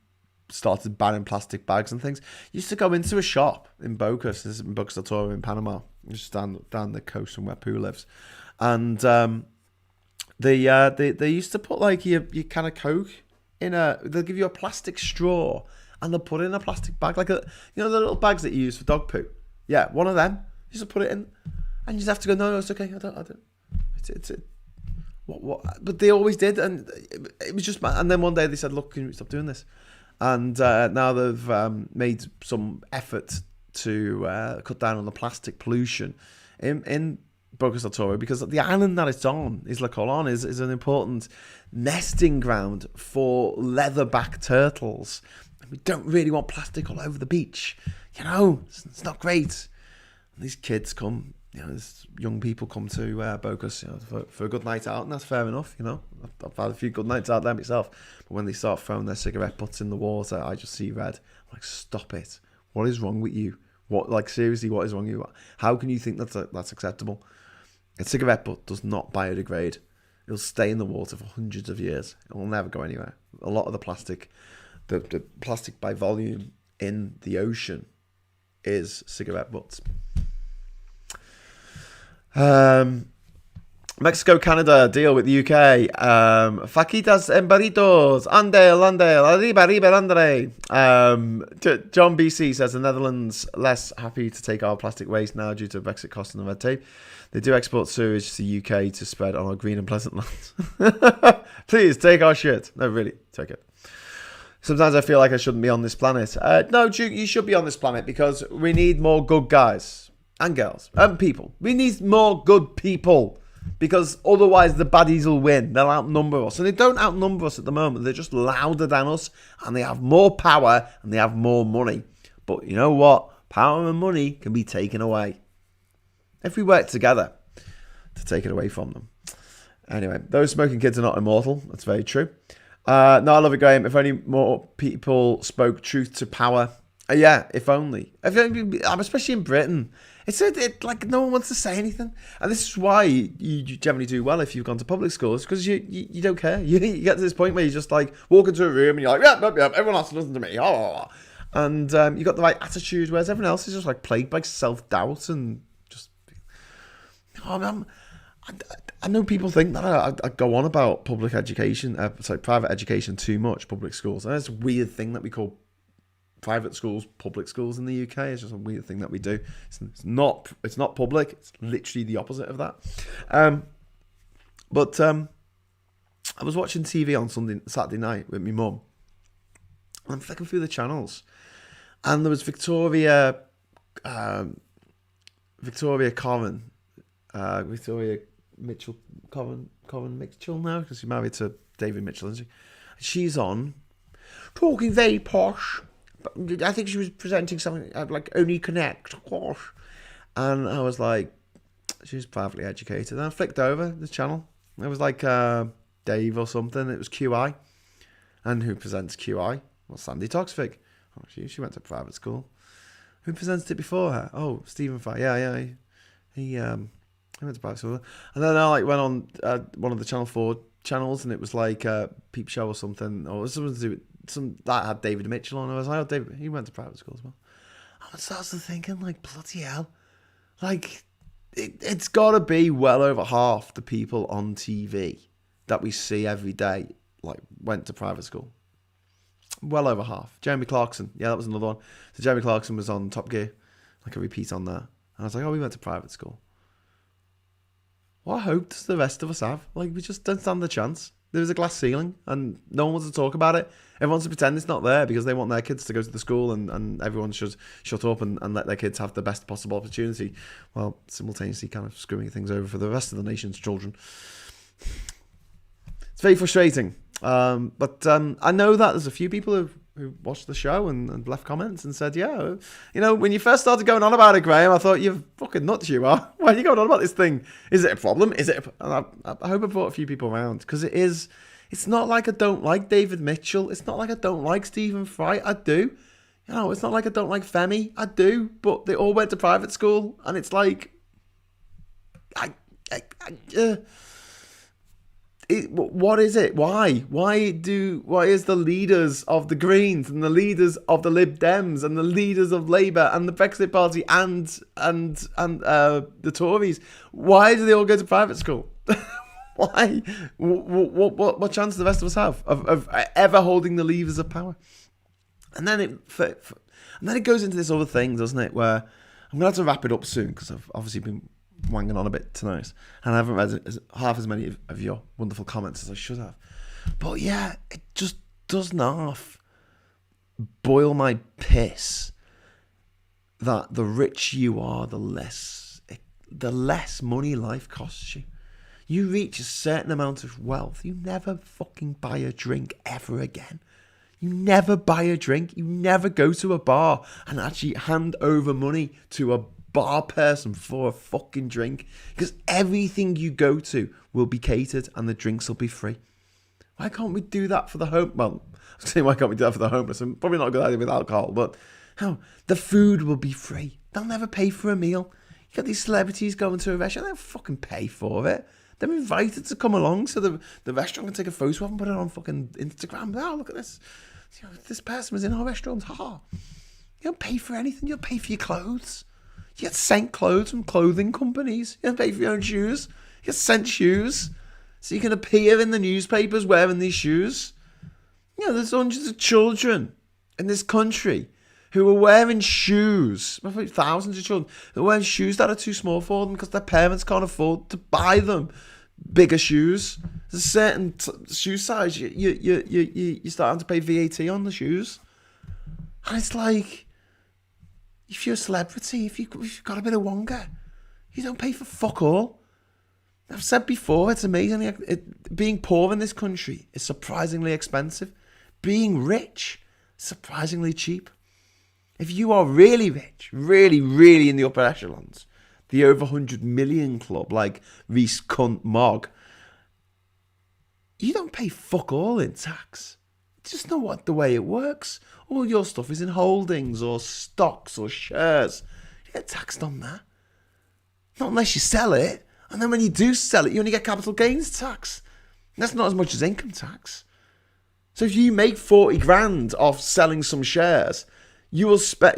started banning plastic bags and things. You used to go into a shop in Bocas. This is in Bocas del Toro in Panama, just down the coast from where Pooh lives, and they used to put like your can of Coke in they'll give you a plastic straw and they'll put it in a plastic bag, like the little bags that you use for dog poo. Yeah, one of them. You just put it in, and you just have to go. No, it's okay. I don't. But they always did, and it was just. And then one day they said, "Look, can we stop doing this?" And now they've made some effort to cut down on the plastic pollution in Bocas del Toro, because the island that it's on, Isla Colón, is an important nesting ground for leatherback turtles. We don't really want plastic all over the beach. It's not great. And these kids come, these young people come to Bocas, for a good night out, and that's fair enough. I've had a few good nights out there myself. But when they start throwing their cigarette butts in the water, I just see red. I'm like, stop it. What is wrong with you? Seriously, what is wrong with you? How can you think that's acceptable? A cigarette butt does not biodegrade. It'll stay in the water for hundreds of years. It will never go anywhere. A lot of the plastic by volume in the ocean is cigarette butts. Mexico, Canada, deal with the UK. Fajitas en burritos. Andale, arriba, andre. John BC says the Netherlands less happy to take our plastic waste now due to Brexit costs and red tape. They do export sewage to the UK to spread on our green and pleasant lands. Please, take our shit. No, really, take it. Sometimes I feel like I shouldn't be on this planet. No, you should be on this planet, because we need more good guys and girls and people. We need more good people, because otherwise the baddies will win. They'll outnumber us. And they don't outnumber us at the moment. They're just louder than us, and they have more power, and they have more money. But you know what? Power and money can be taken away if we work together to take it away from them. Anyway, those smoking kids are not immortal. That's very true. No, I love it, Graham. If only more people spoke truth to power. Yeah, if only. Especially in Britain. It's like no one wants to say anything. And this is why you generally do well if you've gone to public schools, because you don't care. You get to this point where you just like walk into a room and you're like, yeah, everyone has to listen to me. Oh. And you've got the right attitude, whereas everyone else is just like plagued by self-doubt and just... I know people think that I go on about public education, private education too much, public schools. And it's a weird thing that we call private schools public schools in the UK. It's just a weird thing that we do. It's not public. It's literally the opposite of that. But I was watching TV on Saturday night with my mum. And I'm flicking through the channels. And there was Victoria Mitchell, Coven Mitchell now, because she's married to David Mitchell, isn't she? She's on, talking very posh. But I think she was presenting something like Only Connect, posh. And I was like, she's privately educated. And I flicked over the channel. It was like Dave or something. It was QI. And who presents QI? Well, Sandy Toksvig. Oh, she went to private school. Who presented it before her? Oh, Stephen Fry. Yeah. He went to private school. And then I went on one of the Channel 4 channels, and it was like Peep Show or something, or something to do with that had David Mitchell on. I was like, oh, David, he went to private school as well. I started thinking, like, bloody hell, like it's got to be well over half the people on TV that we see every day, like, went to private school. Well over half. Jeremy Clarkson, yeah, that was another one. So Jeremy Clarkson was on Top Gear, like a repeat on that. And I was like, oh, we went to private school. What hope does the rest of us have? Like, we just don't stand the chance. There was a glass ceiling, and no one wants to talk about it. Everyone wants to pretend it's not there because they want their kids to go to the school, and everyone should shut up and let their kids have the best possible opportunity, while simultaneously kind of screwing things over for the rest of the nation's children. It's very frustrating. But I know that there's a few people who watched the show and left comments and said, yeah, when you first started going on about it, Graham, I thought, you're fucking nuts you are. Why are you going on about this thing? Is it a problem? Is it? And I hope I brought a few people around, because it's not like I don't like David Mitchell. It's not like I don't like Stephen Fry. I do. It's not like I don't like Femi. I do. But they all went to private school, and it's like, what is it? Why? Why is the leaders of the Greens and the leaders of the Lib Dems and the leaders of Labour and the Brexit Party and the Tories, why do they all go to private school? Why? What chance do the rest of us have of ever holding the levers of power? And then it goes into this other thing, doesn't it? Where I'm gonna have to wrap it up soon, because I've obviously been wanging on a bit tonight, and I haven't read half as many of your wonderful comments as I should have. But yeah, it just does not boil my piss that the rich you are, the less money life costs you. You reach a certain amount of wealth, you never fucking buy a drink ever again. You never buy a drink. You never go to a bar and actually hand over money to a bar person for a fucking drink, because everything you go to will be catered and the drinks will be free. Why can't we do that for the home? Well, I was saying, why can't we do that for the homeless? I'm probably not a good idea with alcohol, but how? The food will be free. They'll never pay for a meal. You got these celebrities going to a restaurant, they don't fucking pay for it. They're invited to come along so the restaurant can take a photo of them and put it on fucking Instagram. Oh, look at this. You know, this person was in our restaurant. Ha! You don't pay for anything. You don't pay for your clothes. You get sent clothes from clothing companies. You don't pay for your own shoes. You get sent shoes. So you can appear in the newspapers wearing these shoes. You know, there's hundreds of children in this country who are wearing shoes. Probably thousands of children who are wearing shoes that are too small for them because their parents can't afford to buy them bigger shoes. There's a certain shoe size you start having to pay VAT on the shoes, and it's like, if you're a celebrity, if you've got a bit of wonga, you don't pay for fuck all. I've said before, it's amazing. Being poor in this country is surprisingly expensive. Being rich, surprisingly cheap. If you are really rich, really, really in the upper echelons, the over 100 million club, like Reese Cunt Mogg, you don't pay fuck all in tax. It's just not the way it works. All your stuff is in holdings or stocks or shares. You get taxed on that. Not unless you sell it. And then when you do sell it, you only get capital gains tax. That's not as much as income tax. So if you make 40 grand off selling some shares, you will pay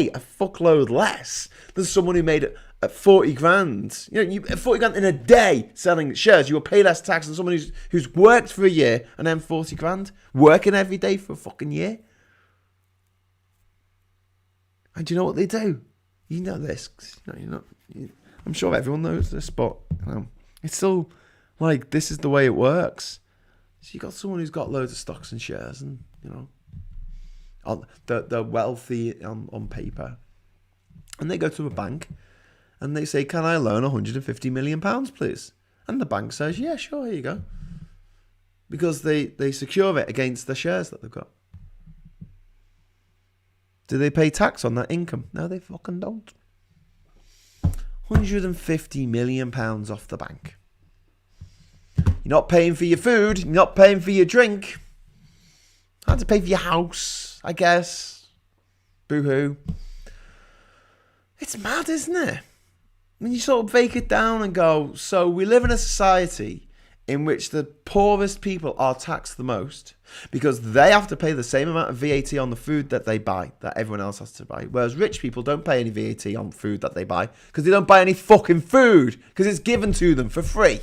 a fuckload less than someone who made it at 40 grand. You know, 40 grand in a day selling shares, you will pay less tax than someone who's worked for a year and then 40 grand working every day for a fucking year. And do you know what they do? You know this. I'm sure everyone knows this, but it's still like, this is the way it works. So you got someone who's got loads of stocks and shares, and they're wealthy on paper, and they go to a bank and they say, "Can I loan £150 million, please?" And the bank says, "Yeah, sure, here you go," because they secure it against the shares that they've got. Do they pay tax on that income? No, they fucking don't. £150 million off the bank. You're not paying for your food. You're not paying for your drink. I had to pay for your house, I guess. Boo-hoo. It's mad, isn't it? When you sort of break it down and go, so we live in a society in which the poorest people are taxed the most because they have to pay the same amount of VAT on the food that they buy that everyone else has to buy. Whereas rich people don't pay any VAT on food that they buy because they don't buy any fucking food because it's given to them for free.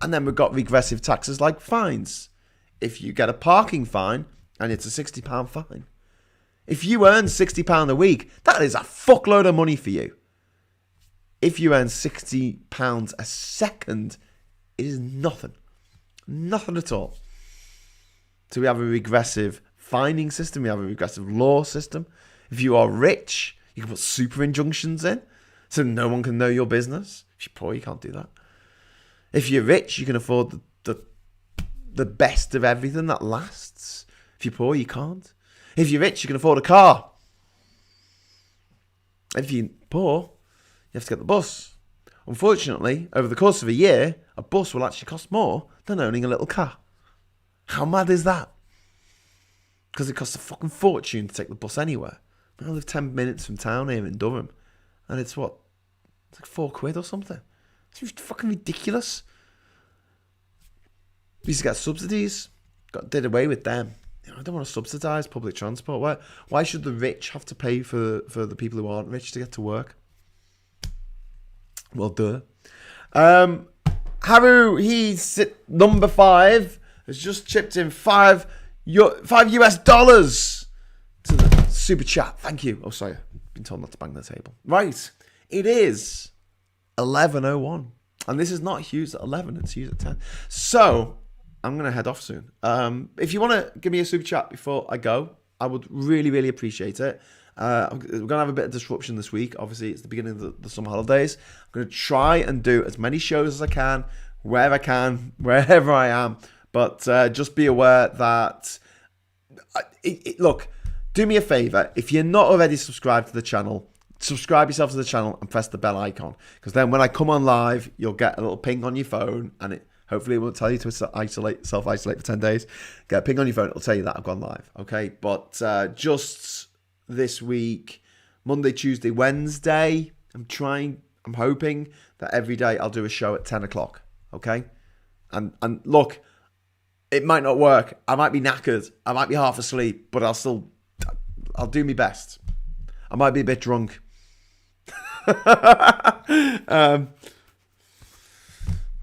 And then we've got regressive taxes like fines. If you get a parking fine, and it's a £60 fine. If you earn £60 a week, that is a fuckload of money for you. If you earn £60 a second, it is nothing. Nothing at all. So we have a regressive fining system. We have a regressive law system. If you are rich, you can put super injunctions in so no one can know your business. If you're poor, you can't do that. If you're rich, you can afford the best of everything that lasts. If you're poor, you can't. If you're rich, you can afford a car. If you're poor, you have to get the bus. Unfortunately, over the course of a year, a bus will actually cost more than owning a little car. How mad is that? Because it costs a fucking fortune to take the bus anywhere. I live 10 minutes from town here in Durham, and it's what? It's like £4 or something. It's fucking ridiculous. We used to get subsidies. Did away with them. I don't want to subsidise public transport. Why should the rich have to pay for the people who aren't rich to get to work? Well, duh. Haru, he's number 5, has just chipped in $5 US to the super chat. Thank you. Oh, sorry. I've been told not to bang the table. Right. It is 11:01. And this is not Hughes at 11, it's Hughes at 10. So, I'm going to head off soon. If you want to give me a super chat before I go, I would really, really appreciate it. We're going to have a bit of disruption this week. Obviously, it's the beginning of the summer holidays. I'm going to try and do as many shows as I can, wherever I can, wherever I am. But just be aware that... look, do me a favour. If you're not already subscribed to the channel, subscribe yourself to the channel and press the bell icon, because then when I come on live, you'll get a little ping on your phone, and it hopefully will tell you to self-isolate for 10 days. Get a ping on your phone, it'll tell you that I've gone live, okay? But just this week, Monday, Tuesday, Wednesday, I'm hoping that every day I'll do a show at 10 o'clock, okay? And look, it might not work. I might be knackered. I might be half asleep, but I'll do my best. I might be a bit drunk.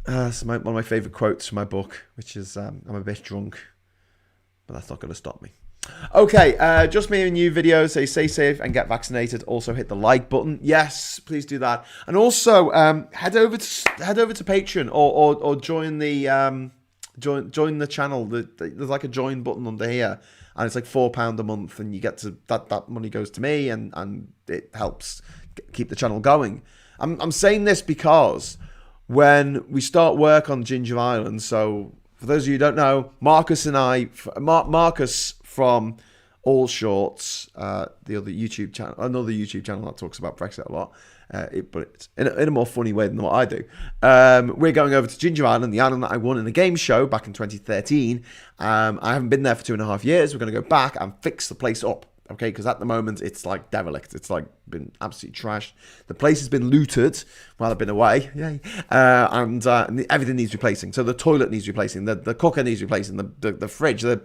It's one of my favourite quotes from my book, which is, I'm a bit drunk, but that's not going to stop me. Okay, just me and you video. Say stay safe and get vaccinated. Also hit the like button. Yes, please do that. And also head over to Patreon or join the join the channel. There's like a join button under here, and it's like £4 a month, and you get to that money goes to me, and it helps keep the channel going. I'm saying this because when we start work on Ginger Island, so for those of you who don't know, Marcus and I, Marcus from All Shorts, the other YouTube channel, another YouTube channel that talks about Brexit a lot, but it's in a more funny way than what I do. We're going over to Ginger Island, the island that I won in a game show back in 2013. I haven't been there for 2.5 years. We're going to go back and fix the place up. Okay, because at the moment it's like derelict. It's like been absolutely trashed. The place has been looted while I've been away. Yay. And everything needs replacing. So the toilet needs replacing. The cooker needs replacing. The fridge. The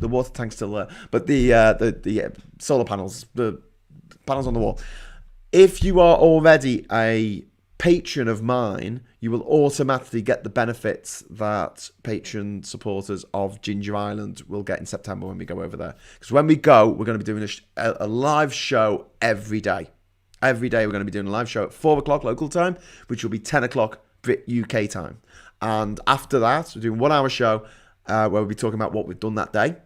water tank's still there. But the solar panels, the panels on the wall. If you are already a patron of mine, you will automatically get the benefits that patron supporters of Ginger Island will get in September when we go over there. Because when we go, we're going to be doing a live show every day. Every day we're going to be doing a live show at 4 o'clock local time, which will be 10 o'clock Brit UK time. And after that, we're doing a 1 hour show where we'll be talking about what we've done that day.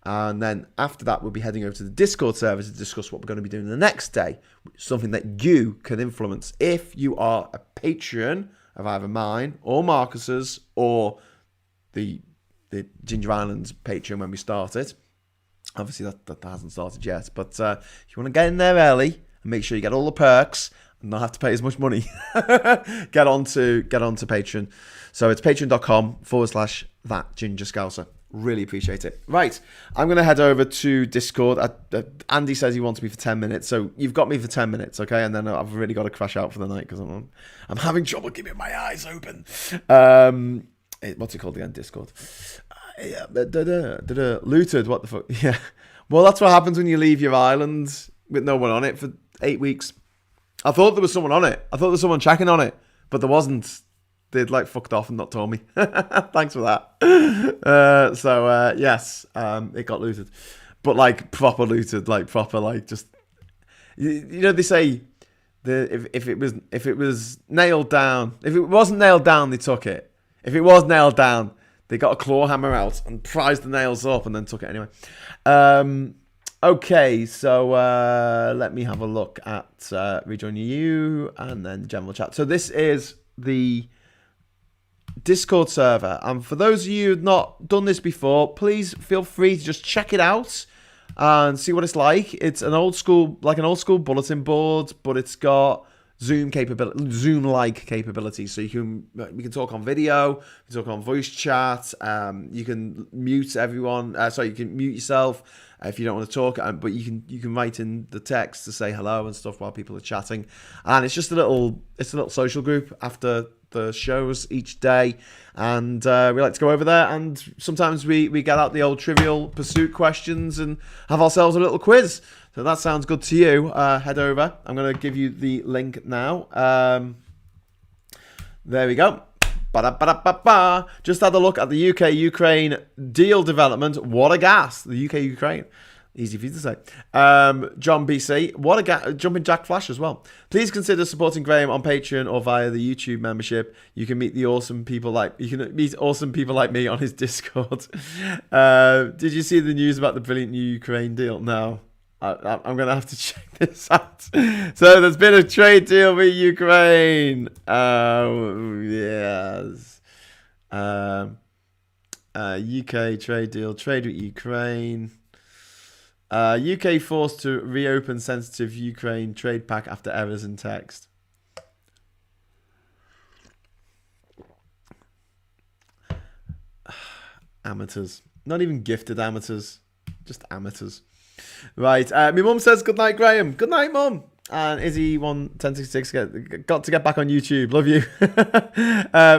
And then after that, we'll be heading over to the Discord server to discuss what we're going to be doing the next day. Something that you can influence if you are a patron of either mine or Marcus's or the Ginger Island's Patreon when we start it. Obviously, that hasn't started yet. But if you want to get in there early and make sure you get all the perks and not have to pay as much money, get on to Patreon. So it's patreon.com/thatgingerscouser. Really appreciate it. Right, I'm going to head over to Discord. Andy says he wants me for 10 minutes, so you've got me for 10 minutes, okay? And then I've really got to crash out for the night because I'm having trouble keeping my eyes open. What's it called again? Discord. Looted, what the fuck? Yeah. Well, that's what happens when you leave your island with no one on it for 8 weeks. I thought there was someone on it. I thought there was someone checking on it, but there wasn't. They'd like fucked off and not told me. Thanks for that. Yes, it got looted, but like proper looted, like proper, like just you know they say if it was nailed down, if it wasn't nailed down, they took it. If it was nailed down, they got a claw hammer out and prized the nails up and then took it anyway. Okay, so let me have a look at rejoin you and then general chat. So this is the Discord server, and for those of you who've not done this before, please feel free to just check it out and see what it's like. It's an old school bulletin board, but it's got Zoom-like capabilities. So we can talk on video, we can talk on voice chat. You can mute everyone. You can mute yourself if you don't want to talk, but you can write in the text to say hello and stuff while people are chatting. And it's just a little social group after the shows each day, and we like to go over there, and sometimes we get out the old Trivial Pursuit questions and have ourselves a little quiz. So that sounds good to you. Head over. I'm going to give you the link now. There we go. Ba-da-ba-da-ba-ba. Just had a look at the UK-Ukraine deal development. What a gas. The UK-Ukraine. Easy for you to say. John BC, what a jumping Jack Flash as well. Please consider supporting Graham on Patreon or via the YouTube membership. You can meet awesome people like me on his Discord. Did you see the news about the brilliant new Ukraine deal? No. I'm going to have to check this out. So there's been a trade deal with Ukraine. Yes. UK trade deal. Trade with Ukraine. UK forced to reopen sensitive Ukraine trade pack after errors in text. Amateurs. Not even gifted amateurs. Just amateurs. Right, my mum says good night, Graham. Good night, mum. And Izzy11066 got to get back on YouTube. Love you.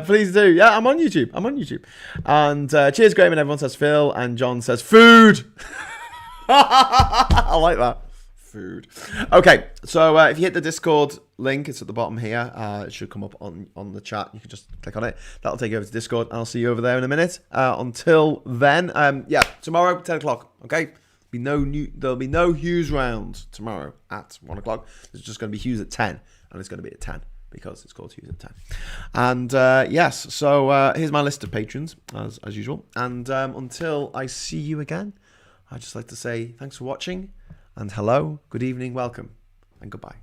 Please do. Yeah, I'm on YouTube. And cheers, Graham. And everyone says Phil. And John says food. I like that. Food. Okay, so if you hit the Discord link, it's at the bottom here. It should come up on the chat. You can just click on it. That'll take you over to Discord. I'll see you over there in a minute. Until then, tomorrow 10 o'clock. Okay. There'll be no Hughes round tomorrow at 1 o'clock. There's just going to be Hughes at 10, and it's going to be at 10 because it's called Hughes at 10. And yes, so here's my list of patrons as usual. And until I see you again, I'd just like to say thanks for watching, and hello, good evening, welcome, and goodbye.